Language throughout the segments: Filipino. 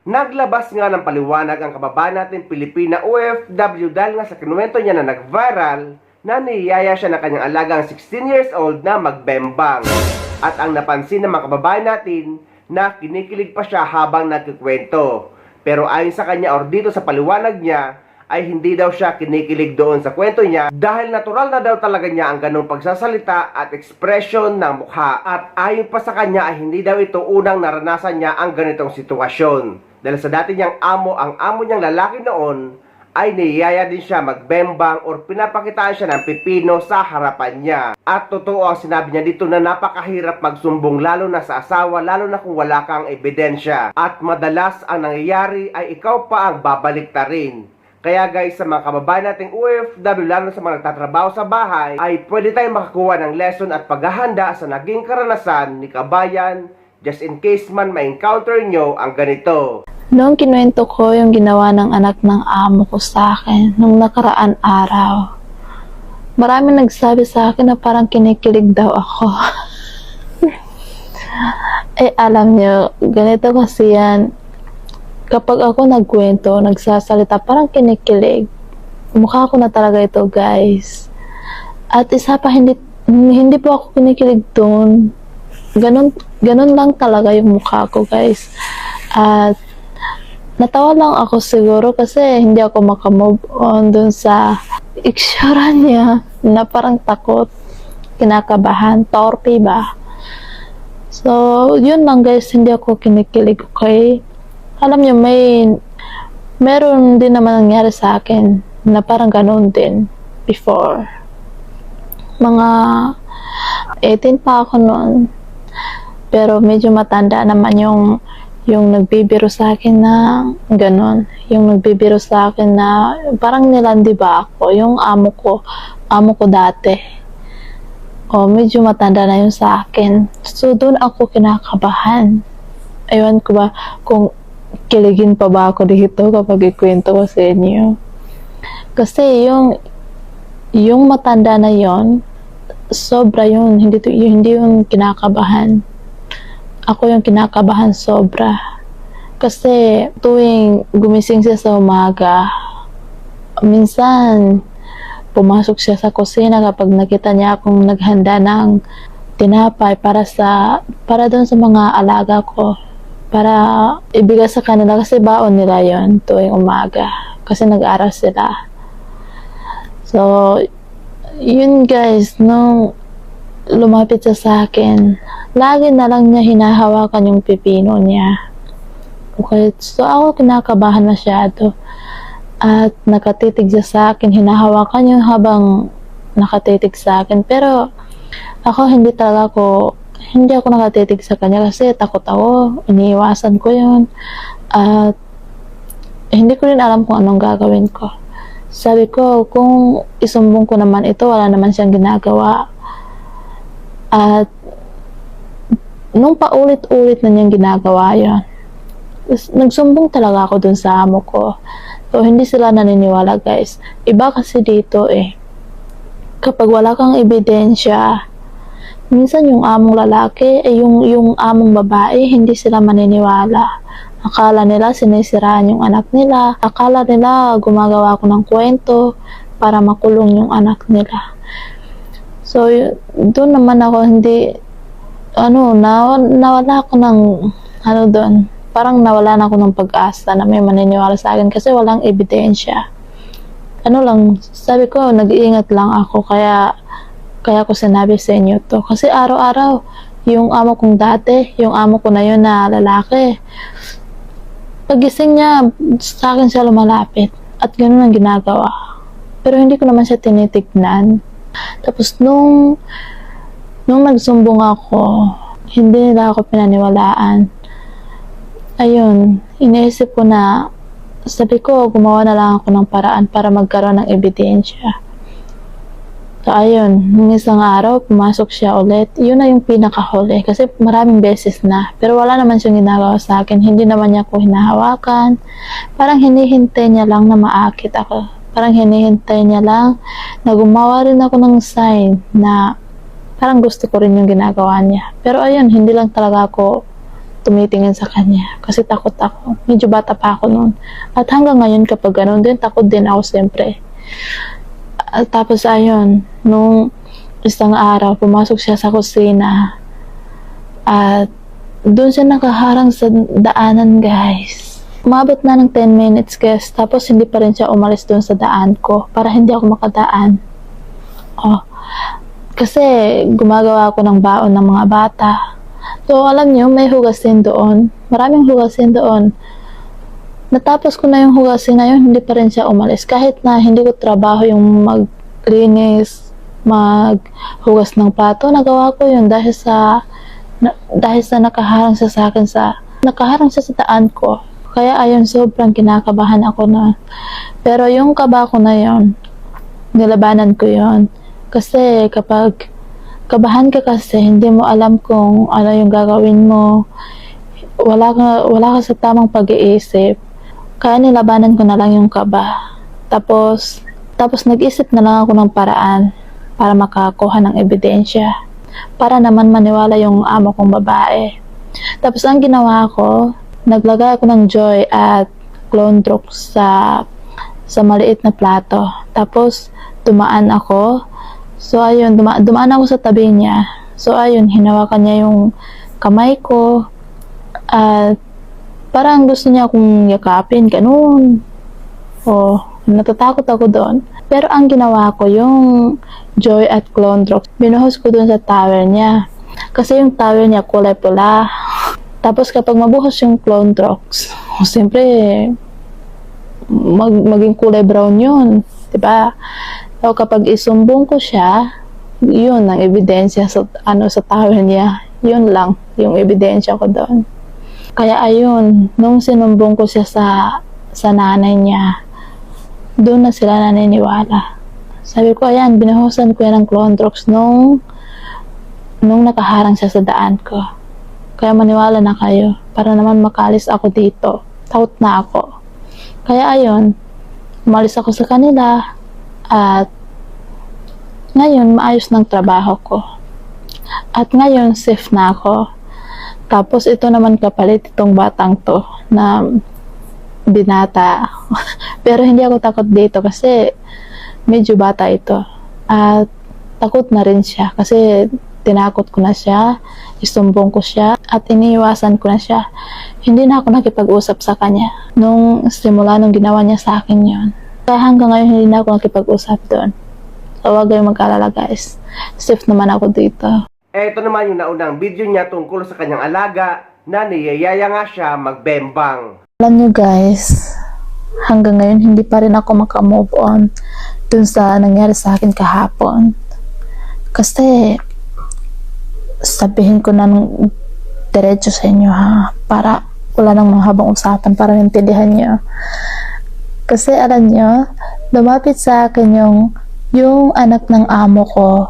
Naglabas nga ng paliwanag ang kababayan natin Pilipina OFW dahil nga sa kinuwento niya na nag-viral na niyaya siya ng kanyang alagang 16 years old na magbembang. At ang napansin ng mga kababayan natin na kinikilig pa siya habang nagkikwento. Pero ayon sa kanya or dito sa paliwanag niya ay hindi daw siya kinikilig doon sa kwento niya dahil natural na daw talaga niya ang ganong pagsasalita at ekspresyon ng mukha. At ayon pa sa kanya ay hindi daw ito unang naranasan niya ang ganitong sitwasyon. Dahil sa dati niyang amo, ang amo niyang lalaki noon ay niyaya din siya magbembang or pinapakitaan siya ng pipino sa harapan niya. At totoo ang sinabi niya dito na napakahirap magsumbong lalo na sa asawa, lalo na kung wala kang ebidensya. At madalas ang nangyayari ay ikaw pa ang babaliktarin. Kaya guys, sa mga kababayan nating OFW, lalo sa mga nagtatrabaho sa bahay, ay pwede tayong makakuha ng lesson at paghahanda sa naging karanasan ni kabayan just in case man ma-encounter nyo ang ganito. Noong kinuwento ko yung ginawa ng anak ng amo ko sa akin nung nakaraan araw, marami nagsabi sa akin na parang kinikilig daw ako. Alam nyo, ganito kasi yan. Kapag ako nagkwento, nagsasalita, parang kinikilig. Mukha ko na talaga ito, guys. At isa pa, hindi po ako kinikilig doon. Ganun lang talaga yung mukha ko, guys. At natawa lang ako siguro kasi hindi ako makamove on dun sa itsura niya na parang takot, kinakabahan, torpe ba. So, yun lang guys, hindi ako kinikilig, okay? Alam niyo, meron din naman nangyari sa akin na parang ganun din before. Mga 18 pa ako noon. Pero medyo matanda naman yung nagbibiro sa akin na ganon, yung nagbibiro sa akin na parang nilandi ba ako, yung amo ko dati. Medyo matanda na yun sa akin. So, doon ako kinakabahan. Aywan ko ba kung kiligin pa ba ako dito kapag ikwento ko sa inyo. Kasi yung matanda na yon, sobra yun, hindi yung kinakabahan. Ako yung kinakabahan sobra. Kasi tuwing gumising siya sa umaga, minsan pumasok siya sa kusina kapag nakita niya akong naghanda ng tinapay para doon sa mga alaga ko. Para ibigay sa kanila kasi baon nila yon tuwing umaga. Kasi nag-aaral sila. So, yun guys, nung lumapit siya sa akin, lagi na lang niya hinahawakan yung pipino niya. Okay, so ako kinakabahan masyado. At nakatitig siya sa akin, hinahawakan yung habang nakatitig sa akin. Pero ako hindi ako nakatitig sa kanya kasi takot ako, iniiwasan ko yun. At hindi ko rin alam kung anong gagawin ko. Sabi ko, kung isumbong ko naman ito, wala naman siyang ginagawa. At nung paulit-ulit na niyang ginagawa yun, nagsumbong talaga ako dun sa amo ko. So, hindi sila naniniwala guys. Iba kasi dito kapag wala kang ebidensya, minsan yung among lalaki, yung among babae, hindi sila maniniwala. Akala nila sinisiraan yung anak nila. Akala nila gumagawa ako ng kwento para makulong yung anak nila. So, doon naman ako nawala ako ng, doon, parang nawala na ako ng pag-asa na may maniniwala sa akin kasi walang ebidensya. Sabi ko, nag-iingat lang ako, kaya ko sinabi sa inyo to. Kasi araw-araw, yung amo kong dati, yung amo ko na yun na lalaki, pagising niya, sa akin siya lumalapit. At ganun ang ginagawa. Pero hindi ko naman siya tinitignan. Tapos nung nagsumbong ako, hindi nila ako pinaniwalaan. Ayun, iniisip ko na, sabi ko, gumawa na lang ako ng paraan para magkaroon ng ebidensya. So ayun, nung isang araw, pumasok siya ulit. Yun na yung pinakahuli kasi maraming beses na. Pero wala naman siyang ginagawa sa akin. Hindi naman niya ako hinahawakan. Parang hinihintay niya lang na maakit ako. Parang hinihintay niya lang na gumawa rin ako ng sign na parang gusto ko rin yung ginagawa niya. Pero ayun, hindi lang talaga ako tumitingin sa kanya kasi takot ako. Medyo bata pa ako noon. At hanggang ngayon kapag ganun din, takot din ako siyempre. At tapos ayun, nung isang araw, pumasok siya sa kusina at doon siya nakaharang sa daanan, guys. Umabot na ng 10 minutes, guys. Tapos hindi pa rin siya umalis doon sa daan ko para hindi ako makadaan. Oh, kasi gumagawa ako ng baon ng mga bata. So, alam niyo, may hugasin doon. Maraming hugasin doon. Natapos ko na yung hugasin na yun, hindi pa rin siya umalis. Kahit na hindi ko trabaho yung maglinis, maghugas ng plato, nagawa ko yun dahil sa nakaharang siya sa akin nakaharang siya sa daan ko. Kaya ayun, sobrang kinakabahan ako na. Pero yung kaba ko na yun, nilabanan ko yun. Kasi kapag kabahan ka kasi, hindi mo alam kung ano yung gagawin mo. Wala ka sa tamang pag-iisip. Kaya nilabanan ko na lang yung kaba. Tapos nag-isip na lang ako ng paraan para makakuha ng ebidensya. Para naman maniwala yung amo kong babae. Tapos ang ginawa ko, naglagay ako ng Joy at Clondrox sa maliit na plato. Tapos dumaan ako. So ayun, dumaan ako sa tabi niya. So ayun, hinawakan niya yung kamay ko at parang gusto niya akong yakapin, ganun. Oh, natatakot ako doon. Pero ang ginawa ko, yung Joy at Clondrox, binuhos ko doon sa towel niya. Kasi yung towel niya kulay pula. Tapos kapag mabuhos yung Clondrox, siyempre maging kulay brown yun, diba? So kapag isumbong ko siya, yun ang ebidensya sa towel niya. Yun lang yung ebidensya ko doon. Kaya ayun, nung sinumbong ko siya sa nanay niya, doon na sila naniniwala. Sabi ko, ayan, binuhusan ko yan ng Clondrox nung nakaharang siya sa daan ko. Kaya maniwala na kayo, para naman makalis ako dito. Takot na ako. Kaya ayun, umalis ako sa kanila, at ngayon, maayos ng trabaho ko. At ngayon, safe na ako. Tapos, ito naman kapalit itong batang to na binata. Pero hindi ako takot dito kasi medyo bata ito. At takot na rin siya kasi tinakot ko na siya, isumbong ko siya, at iniiwasan ko na siya. Hindi na ako nakipag-usap sa kanya nung simula nung ginawa niya sa akin yon. Kaya hanggang ngayon hindi na ako nakipag-usap doon. So huwag kayong mag-alala, guys. Safe naman ako dito. Ito naman yung naunang video niya tungkol sa kanyang alaga na niyayaya nga siya magbembang. Alam nyo, guys, hanggang ngayon hindi pa rin ako makamove on dun sa nangyari sa akin kahapon. Kasi sabihin ko na ng diretso sa inyo, ha, para wala nang mahabang usapan, para maintindihan nyo. Kasi alam nyo, lumapit sa akin yung anak ng amo ko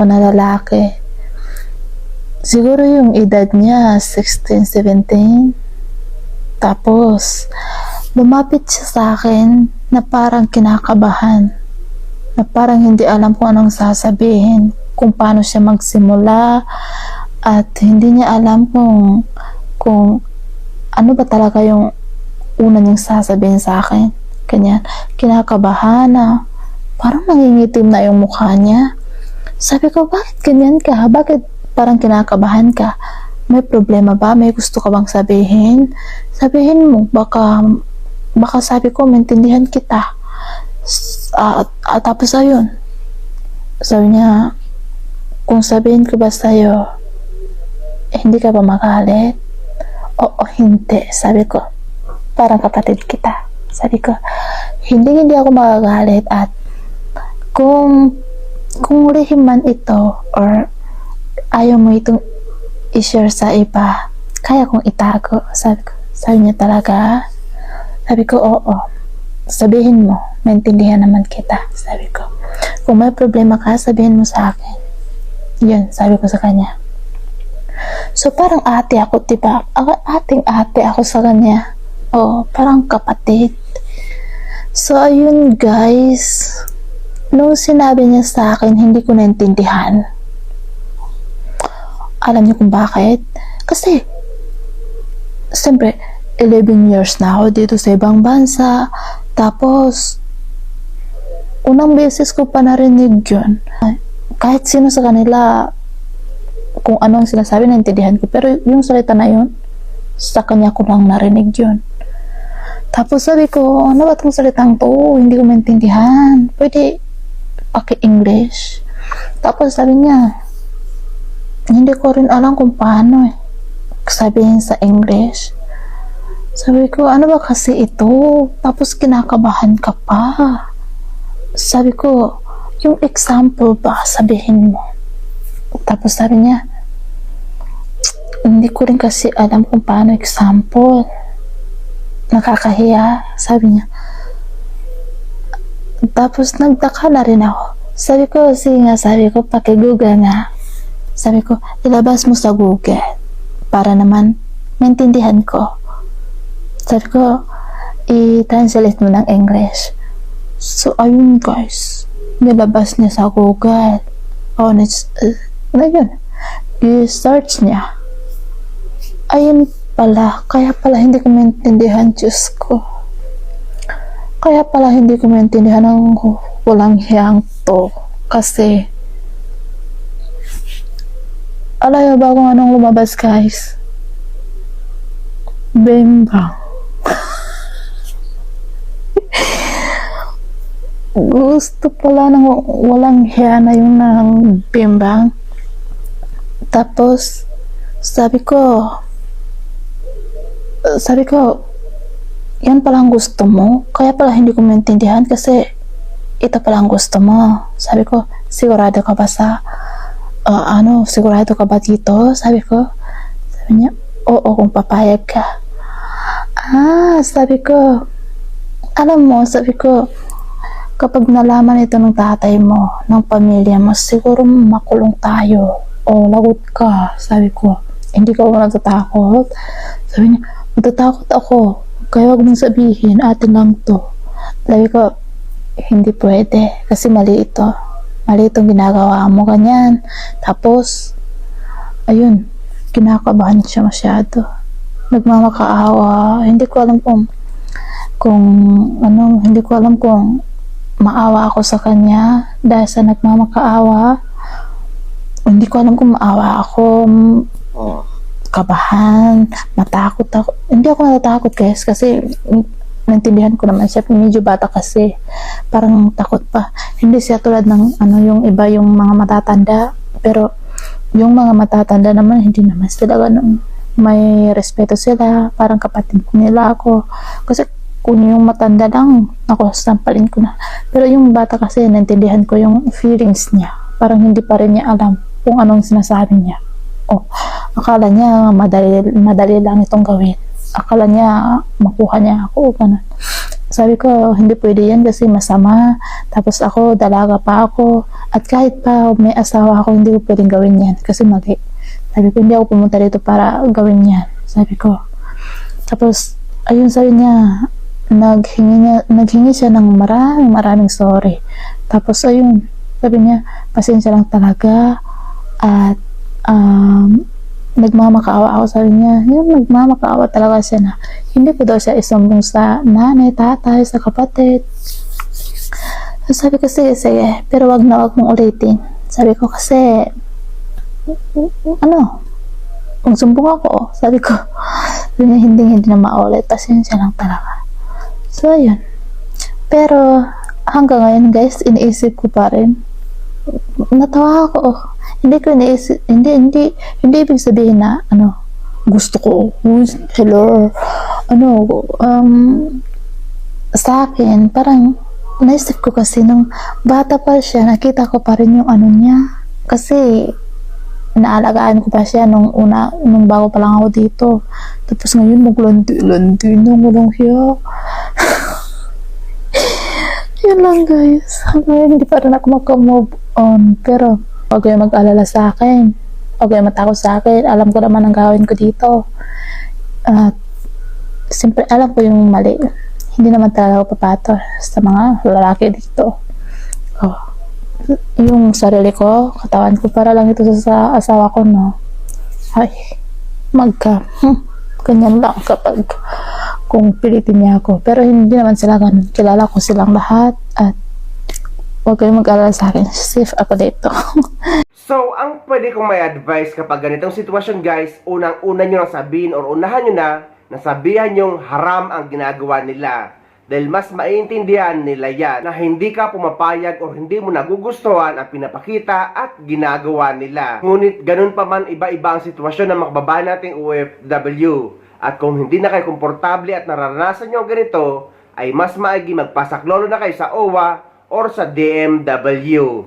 na lalaki. Siguro yung edad niya 16, 17. Tapos lumapit siya sa akin na parang kinakabahan, na parang hindi alam kung anong sasabihin, kung paano siya magsimula, at hindi niya alam kung ano ba talaga yung una niyang sasabihin sa akin. Ganyan, kinakabahan na parang nangingitim na yung mukha niya. Sabi ko, bakit ganyan ka? Bakit parang kinakabahan ka? May problema ba? May gusto ka bang sabihin? Sabihin mo, baka sabi ko, maintindihan kita. Tapos ayun, sabi niya, kung sabihin ko ba sa'yo, hindi ka ba magalit? Oo, hindi. Sabi ko, parang kapatid kita. Sabi ko, hindi ako magagalit, at kung lihim man ito or ayaw mo itong i-share sa iba, kaya kong itago. Sabi niya talaga. Sabi ko, oo. Sabihin mo, maintindihan naman kita. Sabi ko, kung may problema ka, sabihin mo sa akin. Yun, sabi ko sa kanya. So parang ate ako, diba? Ating ate ako sa kanya. Oo, parang kapatid. So ayun, guys, nung sinabi niya sa akin, hindi ko naintindihan. Alam niyo kung bakit? Kasi, siyempre, 11 years na ako dito sa ibang bansa. Tapos, unang beses ko pa narinig yun. Kahit sino sa kanila, kung ano ang sinasabi, naintindihan ko. Pero yung salita na yun, sa kanya ko lang narinig yun. Tapos sabi ko, ano ba itong salitang to? Hindi ko maintindihan. Pwede paki-English. Tapos sabi niya, hindi ko rin alam kung paano sabihin sa English. Sabi ko, ano ba kasi ito? Tapos kinakabahan ka pa. Sabi ko, yung example ba sabihin mo? Tapos sabi niya, hindi ko rin kasi alam kung paano example. Nakakahiya, sabi niya. Tapos nagtaka na rin ako. Sabi ko, sabi ko, paki-Google nga. Sabi ko, ilabas mo sa Google para naman maintindihan ko. Sabi ko, i-translate mo ng English. So, ayun guys, nilabas niya sa Google. Yun, i-search niya. Ayun pala, kaya pala hindi ko maintindihan, Diyos ko. Kaya pala hindi ko maintindihan ng walang hiyang to. Kasi, alam ba kung anong lumabas, guys? Bembang. Gusto pala ng walang hiya na yung ng bimbang. Tapos, sabi ko, yan palang gusto mo. Kaya pala hindi ko maintindihan kasi ito palang gusto mo. Sabi ko, sigurado ka ba sa sigurado ka ba dito? Sabi ko. Sabi niya, oo, kung papayag ka. Sabi ko, alam mo, sabi ko, kapag nalaman ito ng tatay mo, ng pamilya mo, siguro makulong tayo. O, lagot ka. Sabi ko, hindi ka ba natatakot? Sabi niya, natatakot ako. Kaya wag mong sabihin, atin lang to. Sabi ko, hindi pwede. Kasi mali ito. Mali itong ginagawa mo, ganyan. Tapos, ayun, kinakabahan siya masyado. Nagmamakaawa. Hindi ko alam kung maawa ako sa kanya dahil sa nagmamakaawa. Hindi ko alam kung maawa ako, kabahan, matakot ako. Hindi ako natatakot, guys, kasi naintindihan ko naman siya, medyo bata kasi, parang takot pa. Hindi siya tulad ng yung iba, yung mga matatanda, pero yung mga matatanda naman, hindi naman sila ganun. May respeto sila, parang kapatid nila ako. Kasi kung yung matanda lang, ako sampalin ko na. Pero yung bata kasi, naintindihan ko yung feelings niya. Parang hindi pa rin niya alam kung anong sinasabi niya. Akala niya madali lang itong gawin. Akala niya makuha niya ako, ganun. Sabi ko, hindi pwede yan kasi masama. Tapos ako, dalaga pa ako. At kahit pa may asawa ako, hindi ko pwedeng gawin yan kasi mali. Sabi ko, hindi ako pumunta dito para gawin yan. Sabi ko. Tapos, ayun, sabi niya, naghingi siya ng maraming sorry. Tapos, ayun, sabi niya, pasensya lang talaga. At, nagmamakaawa ako, sabi niya. Yung nagmamakaawa talaga siya na hindi ko daw siya isumbong sa nanay, tatay, sa kapatid. Sabi ko, sige, pero wag mong ulitin. Sabi ko kasi, magsumbong ako. Sabi ko, hindi na maulit, pasensya lang talaga. So, yun. Pero, hanggang ngayon, guys, iniisip ko pa rin. Natawa ako. Hindi ko iniisip, hindi ibig sabihin na, gusto ko, hello, sa akin, parang, naisip ko kasi, nung bata pa siya, nakita ko pa rin yung niya. Kasi, naalagaan ko pa siya nung bago pa lang ako dito. Tapos ngayon, maglandi nung walang hiya. Yun lang, guys. Hanggang hindi pa rin ako maka-move on. Pero, huwag kayo mag-alala sa akin. Huwag kayo matakot sa akin. Alam ko naman ang gawin ko dito. At, siyempre, alam ko yung mali. Hindi naman talaga ako papato sa mga lalaki dito. Yung sarili ko, katawan ko, para lang ito sa asawa ko, no? ay, ganyan lang kapag kung pilitin niya ako. Pero hindi naman sila ganun. Kilala ko silang lahat at huwag kayong mag-alala sa akin. Safe ako dito. So, ang pwede kong may advice kapag ganitong sitwasyon guys, unang-una nyo lang sabihin or unahan nyo na sabihan yung haram ang ginagawa nila. Dahil mas maintindihan nila yan na hindi ka pumapayag o hindi mo nagugustuhan ang pinapakita at ginagawa nila. Ngunit ganun pa man iba-iba ang sitwasyon ng mga kababayan nating OFW. At kung hindi na kayo komportable at naranasan nyo ang ganito, ay mas maigi magpasaklolo na kayo sa OWA or sa DMW.